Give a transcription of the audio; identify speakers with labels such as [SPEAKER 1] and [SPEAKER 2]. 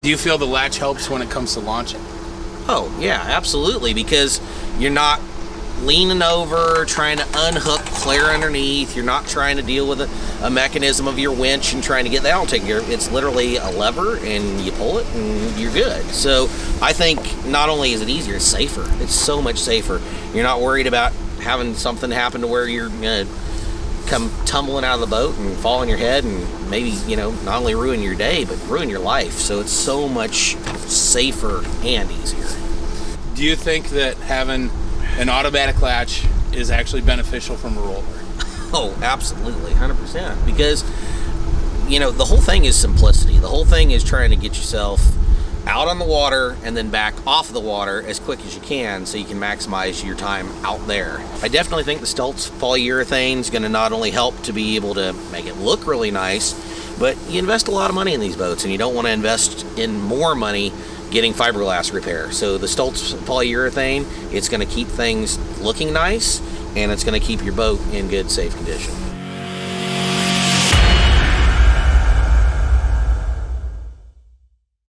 [SPEAKER 1] Do you feel the latch helps when it comes to launching?
[SPEAKER 2] Oh, yeah, absolutely, because you're not leaning over, trying to unhook clear underneath. You're not trying to deal with a mechanism of your winch and trying to get that all taken care of. It's literally a lever, and you pull it, and you're good. So I think not only is it easier, it's safer. It's so much safer. You're not worried about having something happen to where you're going to come tumbling out of the boat and fall on your head and maybe, not only ruin your day, but ruin your life. So it's so much safer and easier.
[SPEAKER 1] Do you think that having an automatic latch is actually beneficial from a roller?
[SPEAKER 2] Oh, absolutely, 100%. Because, the whole thing is simplicity. The whole thing is trying to get yourself out on the water and then back off the water as quick as you can so you can maximize your time out there. I definitely think the Stultz polyurethane is going to not only help to be able to make it look really nice, but you invest a lot of money in these boats and you don't want to invest in more money getting fiberglass repair. So the Stultz polyurethane, it's going to keep things looking nice and it's going to keep your boat in good, safe condition.